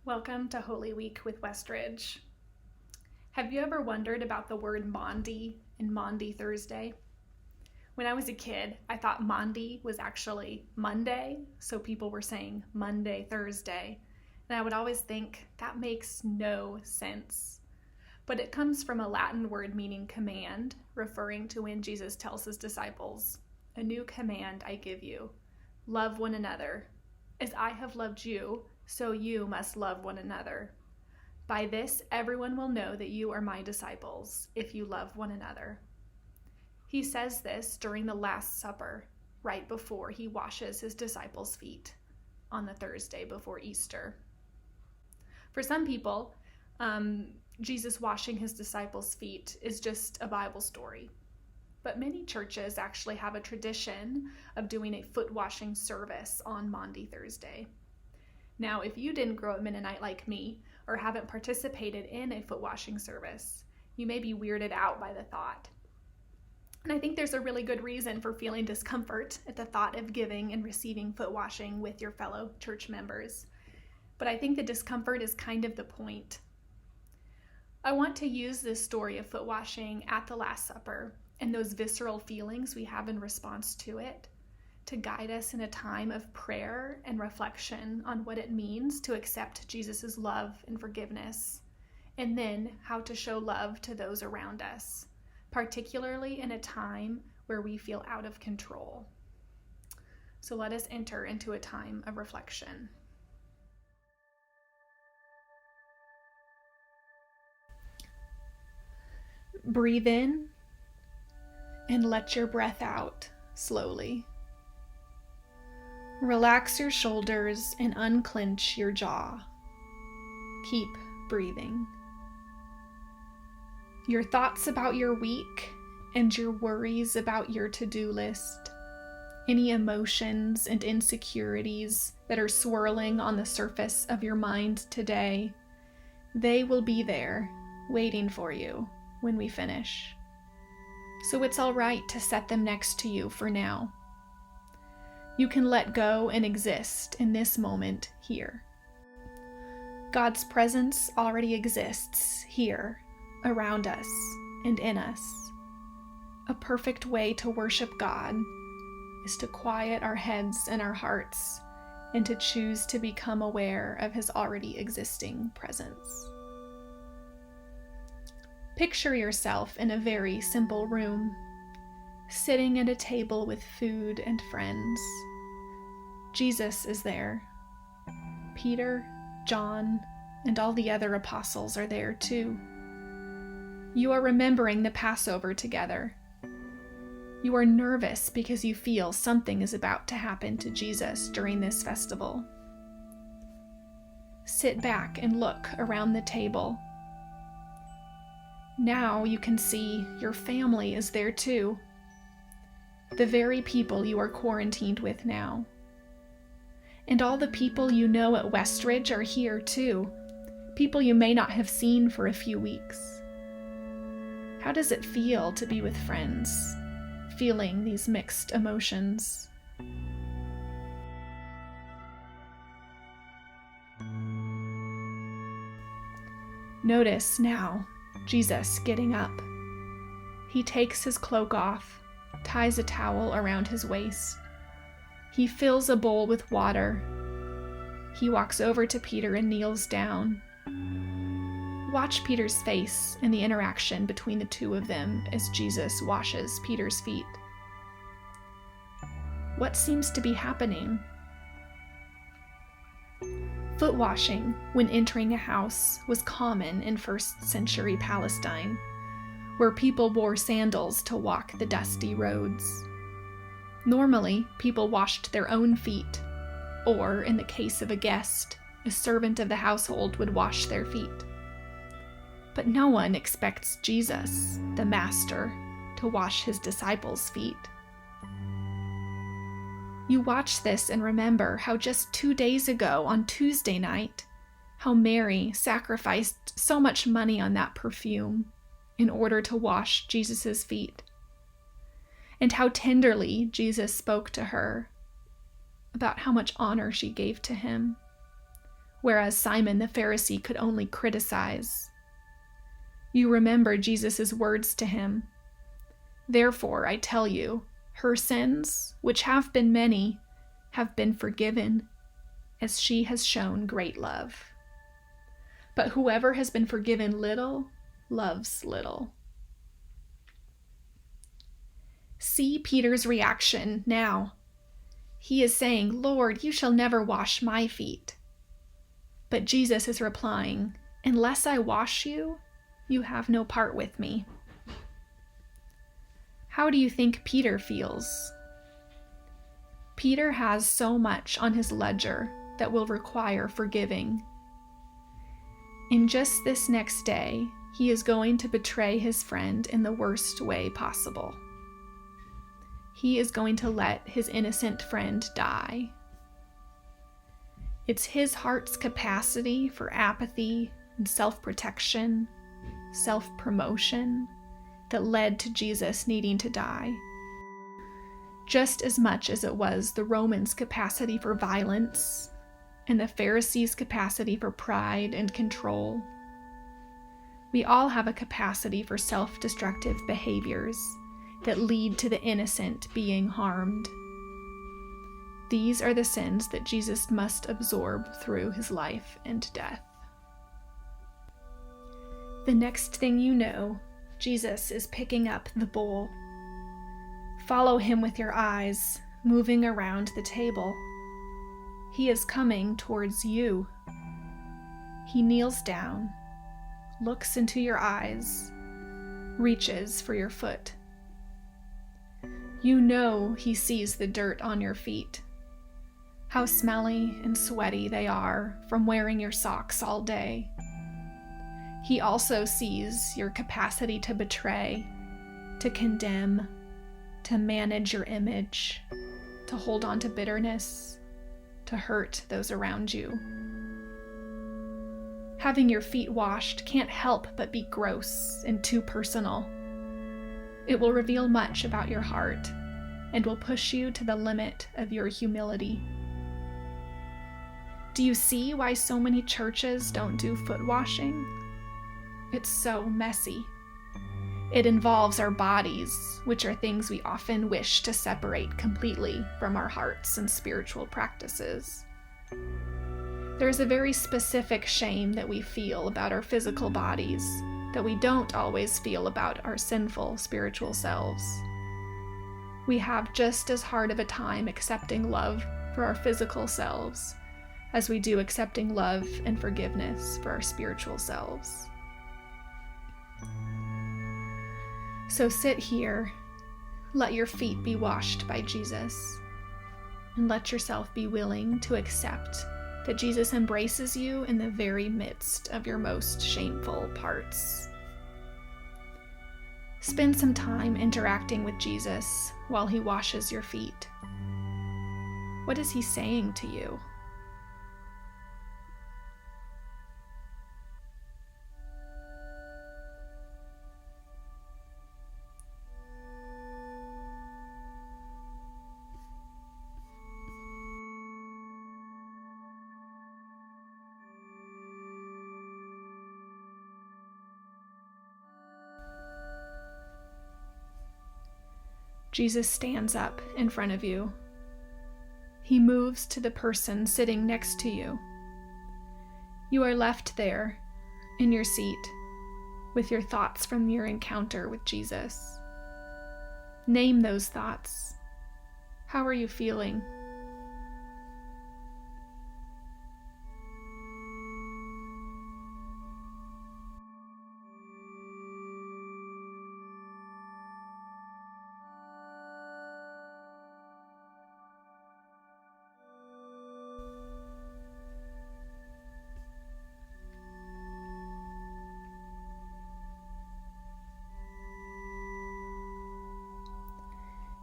Welcome to Holy Week with Westridge. Have you ever wondered about the word Maundy and Maundy Thursday? When I was a kid, I thought Maundy was actually Monday, so people were saying Monday, Thursday, and I would always think that makes no sense. But it comes from a Latin word meaning command, referring to when Jesus tells his disciples, "A new command I give you, love one another. As I have loved you, so you must love one another. By this, everyone will know that you are my disciples, if you love one another." He says this during the Last Supper, right before he washes his disciples' feet on the Thursday before Easter. For some people, Jesus washing his disciples' feet is just a Bible story. But many churches actually have a tradition of doing a foot washing service on Maundy Thursday. Now, if you didn't grow up Mennonite like me, or haven't participated in a foot washing service, you may be weirded out by the thought. And I think there's a really good reason for feeling discomfort at the thought of giving and receiving foot washing with your fellow church members. But I think the discomfort is kind of the point. I want to use this story of foot washing at the Last Supper and those visceral feelings we have in response to it to guide us in a time of prayer and reflection on what it means to accept Jesus' love and forgiveness, and then how to show love to those around us, particularly in a time where we feel out of control. So let us enter into a time of reflection. Breathe in and let your breath out slowly. Relax your shoulders and unclench your jaw. Keep breathing. Your thoughts about your week and your worries about your to-do list, any emotions and insecurities that are swirling on the surface of your mind today, they will be there waiting for you when we finish. So it's all right to set them next to you for now. You can let go and exist in this moment here. God's presence already exists here, around us and in us. A perfect way to worship God is to quiet our heads and our hearts and to choose to become aware of his already existing presence. Picture yourself in a very simple room, sitting at a table with food and friends. Jesus is there. Peter, John, and all the other apostles are there too. You are remembering the Passover together. You are nervous because you feel something is about to happen to Jesus during this festival. Sit back and look around the table. Now you can see your family is there too. The very people you are quarantined with now. And all the people you know at Westridge are here too. People you may not have seen for a few weeks. How does it feel to be with friends, feeling these mixed emotions? Notice now Jesus getting up. He takes his cloak off, ties a towel around his waist. He fills a bowl with water. He walks over to Peter and kneels down. Watch Peter's face and the interaction between the two of them as Jesus washes Peter's feet. What seems to be happening? Foot washing when entering a house was common in first century Palestine, where people wore sandals to walk the dusty roads. Normally, people washed their own feet, or in the case of a guest, a servant of the household would wash their feet. But no one expects Jesus, the Master, to wash his disciples' feet. You watch this and remember how just 2 days ago on Tuesday night, how Mary sacrificed so much money on that perfume in order to wash Jesus' feet. And how tenderly Jesus spoke to her about how much honor she gave to him. whereas Simon the Pharisee could only criticize. You remember Jesus' words to him. Therefore, I tell you, her sins, which have been many, have been forgiven, as she has shown great love. But whoever has been forgiven little, loves little. See Peter's reaction now. He is saying, Lord, you shall never wash my feet. But Jesus is replying, unless I wash you, you have no part with me. How do you think Peter feels? Peter has so much on his ledger that will require forgiving. In just this next day, he is going to betray his friend in the worst way possible. He is going to let his innocent friend die. It's his heart's capacity for apathy and self-protection, self-promotion, that led to Jesus needing to die, just as much as it was the Romans' capacity for violence and the Pharisees' capacity for pride and control. We all have a capacity for self-destructive behaviors that lead to the innocent being harmed. These are the sins that Jesus must absorb through his life and death. The next thing you know, Jesus is picking up the bowl. Follow him with your eyes, moving around the table. He is coming towards you. He kneels down, looks into your eyes, reaches for your foot. You know he sees the dirt on your feet, how smelly and sweaty they are from wearing your socks all day. He also sees your capacity to betray, to condemn, to manage your image, to hold on to bitterness, to hurt those around you. Having your feet washed can't help but be gross and too personal. It will reveal much about your heart and will push you to the limit of your humility. Do you see why so many churches don't do foot washing? It's so messy. It involves our bodies, which are things we often wish to separate completely from our hearts and spiritual practices. There's a very specific shame that we feel about our physical bodies that we don't always feel about our sinful spiritual selves. We have just as hard of a time accepting love for our physical selves as we do accepting love and forgiveness for our spiritual selves. So sit here, let your feet be washed by Jesus, and let yourself be willing to accept that Jesus embraces you in the very midst of your most shameful parts. Spend some time interacting with Jesus while he washes your feet. What is he saying to you? Jesus stands up in front of you. He moves to the person sitting next to you. You are left there, in your seat, with your thoughts from your encounter with Jesus. Name those thoughts. How are you feeling?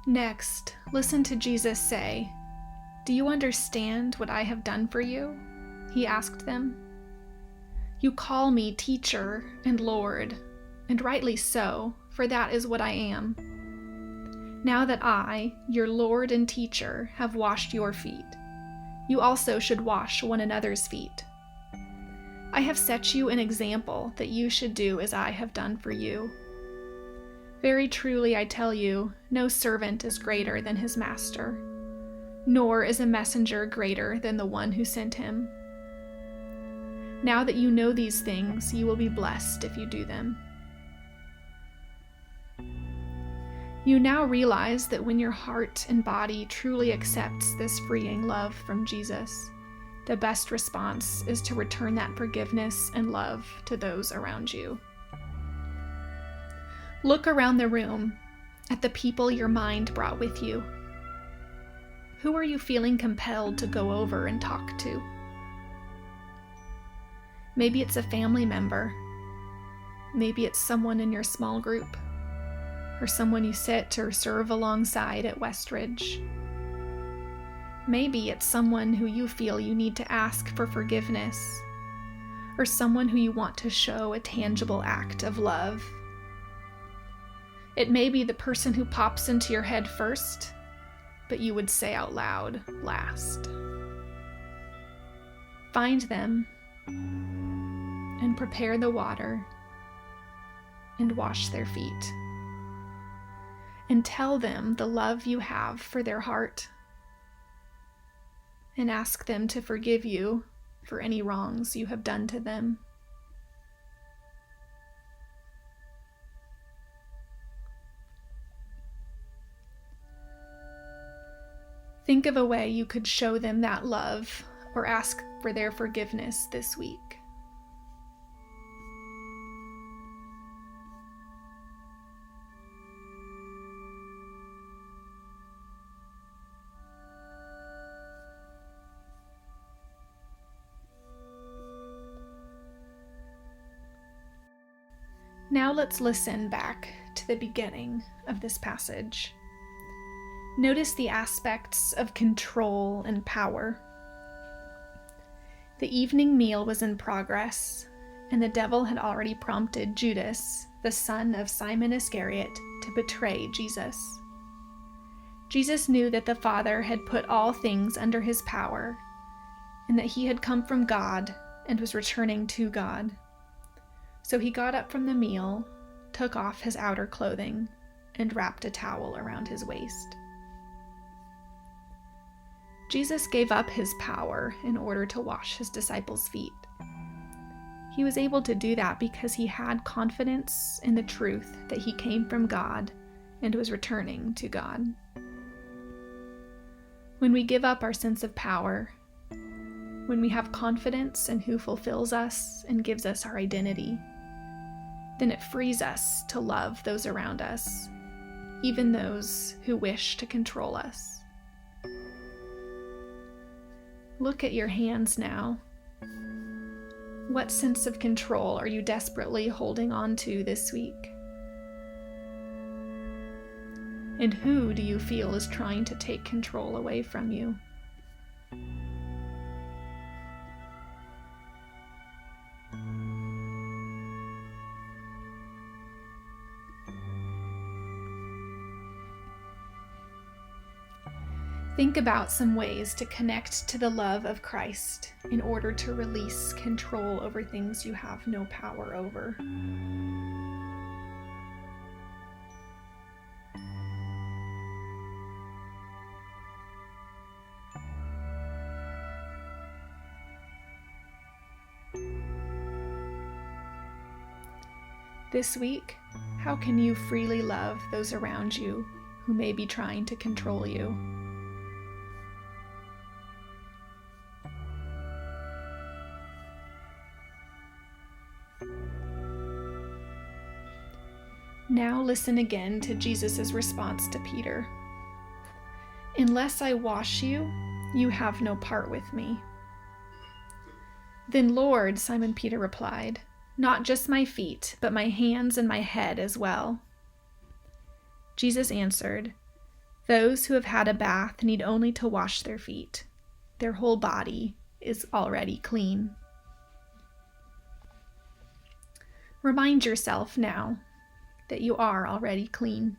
Next, listen to Jesus say, "Do you understand what I have done for you?" He asked them. "You call me teacher and Lord, and rightly so, for that is what I am. Now that I, your Lord and teacher, have washed your feet, you also should wash one another's feet. I have set you an example that you should do as I have done for you. Very truly I tell you, no servant is greater than his master, nor is a messenger greater than the one who sent him. Now that you know these things, you will be blessed if you do them. You now realize that when your heart and body truly accepts this freeing love from Jesus, the best response is to return that forgiveness and love to those around you. Look around the room at the people your mind brought with you. Who are you feeling compelled to go over and talk to? Maybe it's a family member. Maybe it's someone in your small group, or someone you sit or serve alongside at Westridge. Maybe it's someone who you feel you need to ask for forgiveness, or someone who you want to show a tangible act of love. It may be the person who pops into your head first, but you would say out loud last. Find them and prepare the water and wash their feet. And tell them the love you have for their heart. And ask them to forgive you for any wrongs you have done to them. Think of a way you could show them that love or ask for their forgiveness this week. Now let's listen back to the beginning of this passage. Notice the aspects of control and power. The evening meal was in progress, and the devil had already prompted Judas, the son of Simon Iscariot, to betray Jesus. Jesus knew that the Father had put all things under his power, and that he had come from God and was returning to God. So he got up from the meal, took off his outer clothing, and wrapped a towel around his waist. Jesus gave up his power in order to wash his disciples' feet. He was able to do that because he had confidence in the truth that he came from God and was returning to God. When we give up our sense of power, when we have confidence in who fulfills us and gives us our identity, then it frees us to love those around us, even those who wish to control us. Look at your hands now. What sense of control are you desperately holding on to this week? And who do you feel is trying to take control away from you? Think about some ways to connect to the love of Christ in order to release control over things you have no power over. This week, how can you freely love those around you who may be trying to control you? Now listen again to Jesus' response to Peter. "Unless I wash you, you have no part with me." "Then, Lord," Simon Peter replied, "not just my feet, but my hands and my head as well." Jesus answered, "Those who have had a bath need only to wash their feet. Their whole body is already clean." Remind yourself now that you are already clean.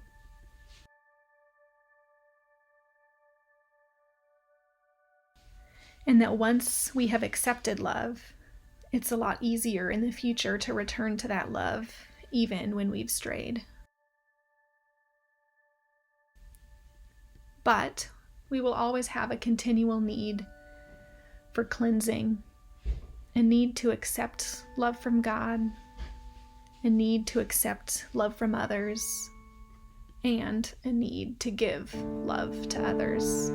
And that once we have accepted love, it's a lot easier in the future to return to that love, even when we've strayed. But we will always have a continual need for cleansing, a need to accept love from God, a need to accept love from others, and a need to give love to others.